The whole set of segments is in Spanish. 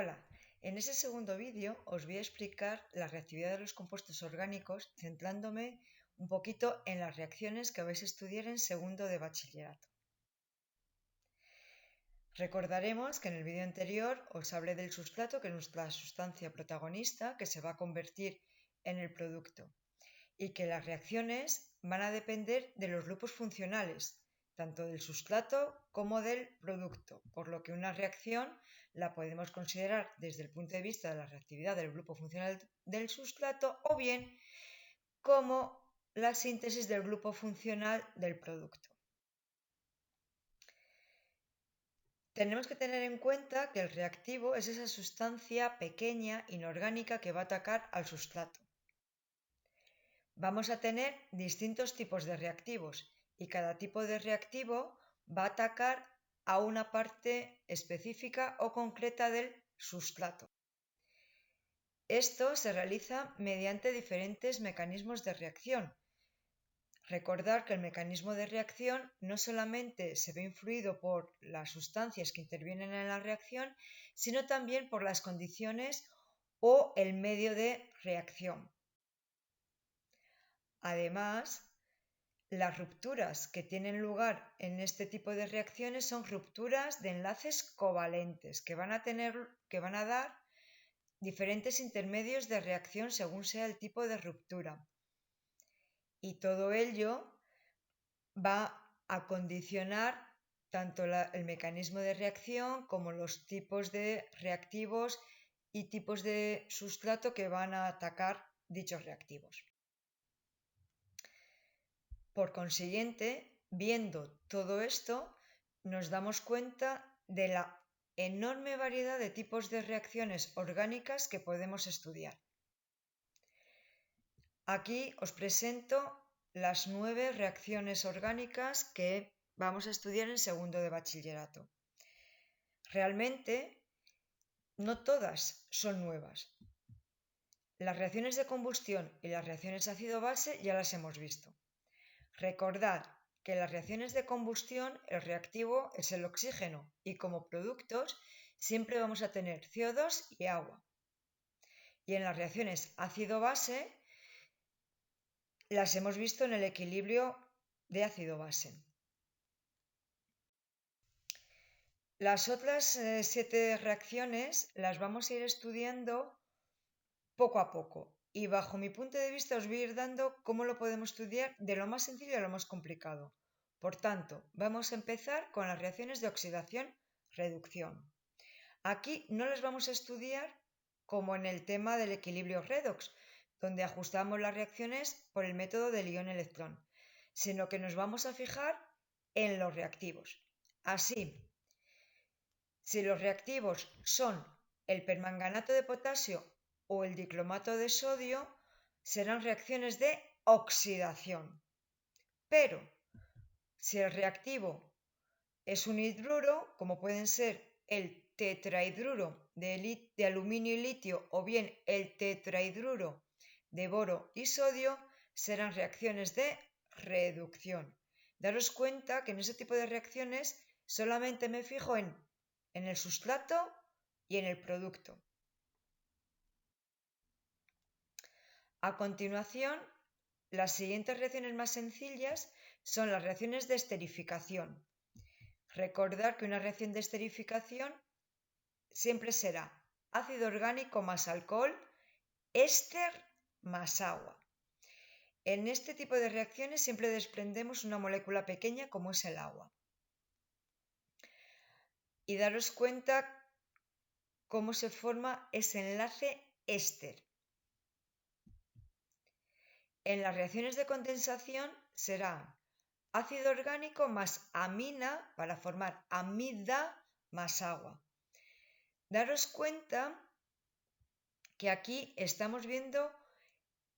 Hola, en este segundo vídeo os voy a explicar la reactividad de los compuestos orgánicos centrándome un poquito en las reacciones que vais a estudiar en segundo de bachillerato. Recordaremos que en el vídeo anterior os hablé del sustrato, que es nuestra sustancia protagonista que se va a convertir en el producto, y que las reacciones van a depender de los grupos funcionales, tanto del sustrato como del producto, por lo que una reacción la podemos considerar desde el punto de vista de la reactividad del grupo funcional del sustrato o bien como la síntesis del grupo funcional del producto. Tenemos que tener en cuenta que el reactivo es esa sustancia pequeña, inorgánica, que va a atacar al sustrato. Vamos a tener distintos tipos de reactivos y cada tipo de reactivo va a atacar a una parte específica o concreta del sustrato. Esto se realiza mediante diferentes mecanismos de reacción. Recordar que el mecanismo de reacción no solamente se ve influido por las sustancias que intervienen en la reacción, sino también por las condiciones o el medio de reacción. Además, las rupturas que tienen lugar en este tipo de reacciones son rupturas de enlaces covalentes que van a dar diferentes intermedios de reacción según sea el tipo de ruptura. Y todo ello va a condicionar tanto el mecanismo de reacción como los tipos de reactivos y tipos de sustrato que van a atacar dichos reactivos. Por consiguiente, viendo todo esto, nos damos cuenta de la enorme variedad de tipos de reacciones orgánicas que podemos estudiar. Aquí os presento las 9 reacciones orgánicas que vamos a estudiar en segundo de bachillerato. Realmente, no todas son nuevas. Las reacciones de combustión y las reacciones ácido-base ya las hemos visto. Recordad que en las reacciones de combustión el reactivo es el oxígeno y como productos siempre vamos a tener CO2 y agua. Y en las reacciones ácido-base las hemos visto en el equilibrio de ácido-base. Las otras 7 reacciones las vamos a ir estudiando poco a poco y bajo mi punto de vista os voy a ir dando cómo lo podemos estudiar de lo más sencillo a lo más complicado. Por tanto, vamos a empezar con las reacciones de oxidación-reducción. Aquí no las vamos a estudiar como en el tema del equilibrio redox, donde ajustamos las reacciones por el método del ion-electrón, sino que nos vamos a fijar en los reactivos. Así, si los reactivos son el permanganato de potasio o el dicromato de sodio, serán reacciones de oxidación. Pero si el reactivo es un hidruro, como pueden ser el tetrahidruro de aluminio y litio o bien el tetrahidruro de boro y sodio, serán reacciones de reducción. Daros cuenta que en ese tipo de reacciones solamente me fijo en el sustrato y en el producto. A continuación, las siguientes reacciones más sencillas son las reacciones de esterificación. Recordad que una reacción de esterificación siempre será ácido orgánico más alcohol, éster más agua. En este tipo de reacciones siempre desprendemos una molécula pequeña como es el agua. Y daros cuenta cómo se forma ese enlace éster. En las reacciones de condensación será ácido orgánico más amina para formar amida más agua. Daros cuenta que aquí estamos viendo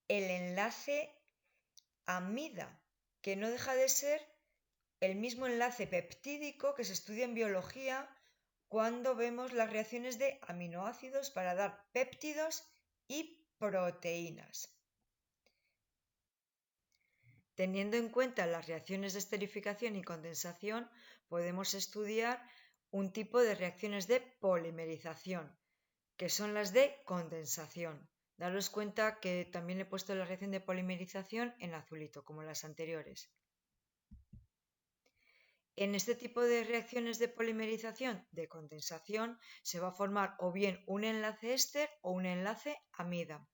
el enlace amida, que no deja de ser el mismo enlace peptídico que se estudia en biología cuando vemos las reacciones de aminoácidos para dar péptidos y proteínas. Teniendo en cuenta las reacciones de esterificación y condensación, podemos estudiar un tipo de reacciones de polimerización. que son las de condensación. Daros cuenta que también he puesto la reacción de polimerización en azulito, como las anteriores. En este tipo de reacciones de polimerización de condensación se va a formar o bien un enlace éster o un enlace amida.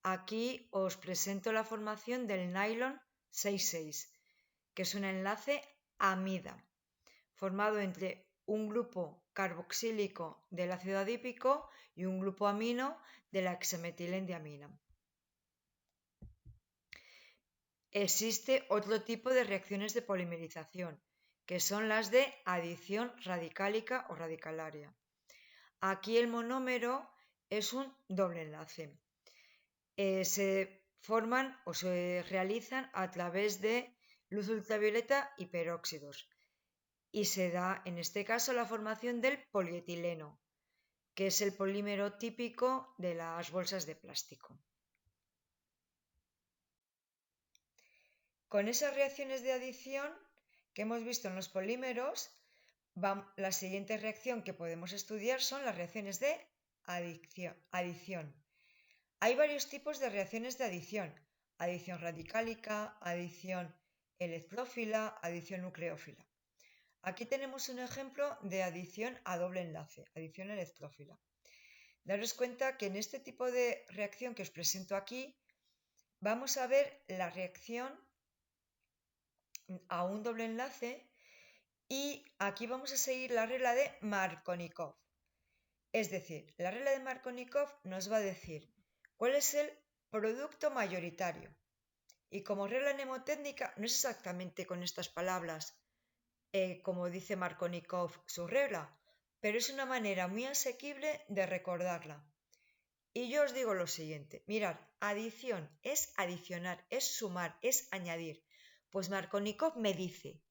Aquí os presento la formación del nylon 6,6, que es un enlace amida, formado entre un grupo carboxílico del ácido adípico y un grupo amino de la hexametilendiamina. Existe otro tipo de reacciones de polimerización, que son las de adición radicálica o radicalaria. Aquí el monómero es un doble enlace. Se forman o se realizan a través de luz ultravioleta y peróxidos. Y se da, en este caso, la formación del polietileno, que es el polímero típico de las bolsas de plástico. Con esas reacciones de adición que hemos visto en los polímeros, la siguiente reacción que podemos estudiar son las reacciones de adición. Hay varios tipos de reacciones de adición: adición radicálica, adición electrófila, adición nucleófila. Aquí tenemos un ejemplo de adición a doble enlace, adición electrófila. Daros cuenta que en este tipo de reacción que os presento aquí, vamos a ver la reacción a un doble enlace y aquí vamos a seguir la regla de Markovnikov. Es decir, la regla de Markovnikov nos va a decir cuál es el producto mayoritario. Y como regla mnemotécnica, no es exactamente con estas palabras como dice Markovnikov su regla, pero es una manera muy asequible de recordarla. Y yo os digo lo siguiente: mirad, adición es adicionar, es sumar, es añadir. Pues Markovnikov me dice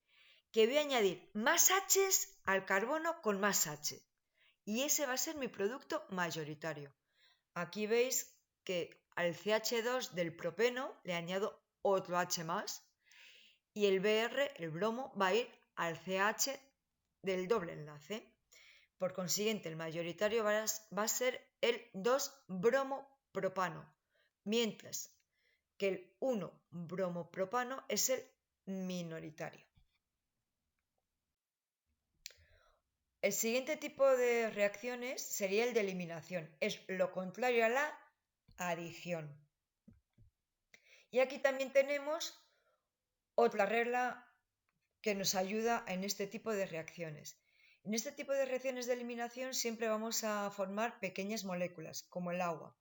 que voy a añadir más H's al carbono con más H. Y ese va a ser mi producto mayoritario. Aquí veis que al CH2 del propeno le añado otro H más y el Br, el bromo, va a ir al CH del doble enlace. Por consiguiente, el mayoritario va a ser el 2-bromopropano, mientras que el 1-bromopropano es el minoritario. El siguiente tipo de reacciones sería el de eliminación, es lo contrario a la adición. Y aquí también tenemos otra regla que nos ayuda en este tipo de reacciones. En este tipo de reacciones de eliminación siempre vamos a formar pequeñas moléculas, como el agua.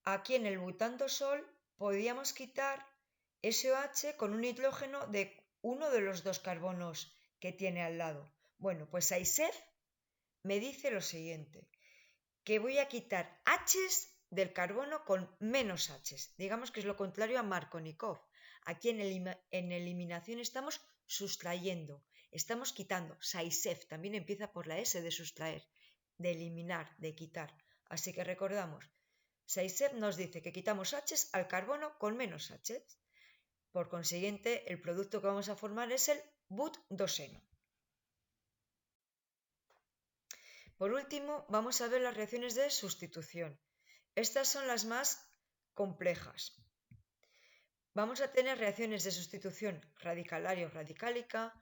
Aquí en el butandosol podríamos quitar SOH con un nitrógeno de uno de los dos carbonos que tiene al lado. Bueno, pues ISEF me dice lo siguiente, que voy a quitar H's del carbono con menos H's. Digamos que es lo contrario a Markovnikov. Aquí en eliminación estamos sustrayendo, estamos quitando. SAISEF también empieza por la S de sustraer, de eliminar, de quitar. Así que recordamos, SAISEF nos dice que quitamos H's al carbono con menos H's. Por consiguiente, el producto que vamos a formar es el butdoseno. Por último, vamos a ver las reacciones de sustitución. Estas son las más complejas. Vamos a tener reacciones de sustitución radicalaria o radicálica,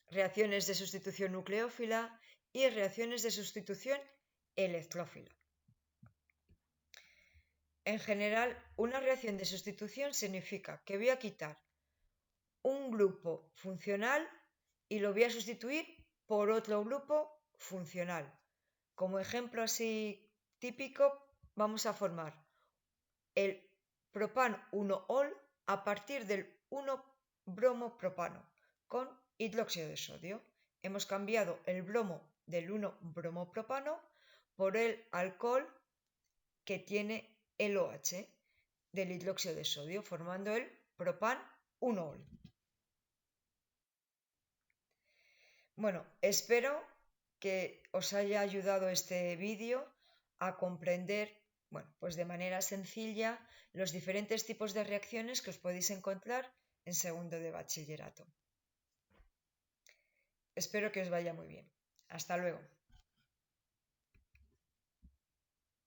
reacciones de sustitución nucleófila y reacciones de sustitución electrófila. En general, una reacción de sustitución significa que voy a quitar un grupo funcional y lo voy a sustituir por otro grupo funcional. Como ejemplo así típico, vamos a formar el propan 1-ol a partir del 1-bromopropano con hidróxido de sodio. Hemos cambiado el bromo del 1-bromopropano por el alcohol que tiene el OH del hidróxido de sodio, formando el propan 1-ol. Bueno, espero que os haya ayudado este vídeo a comprender, pues de manera sencilla, los diferentes tipos de reacciones que os podéis encontrar en segundo de bachillerato. Espero que os vaya muy bien. Hasta luego.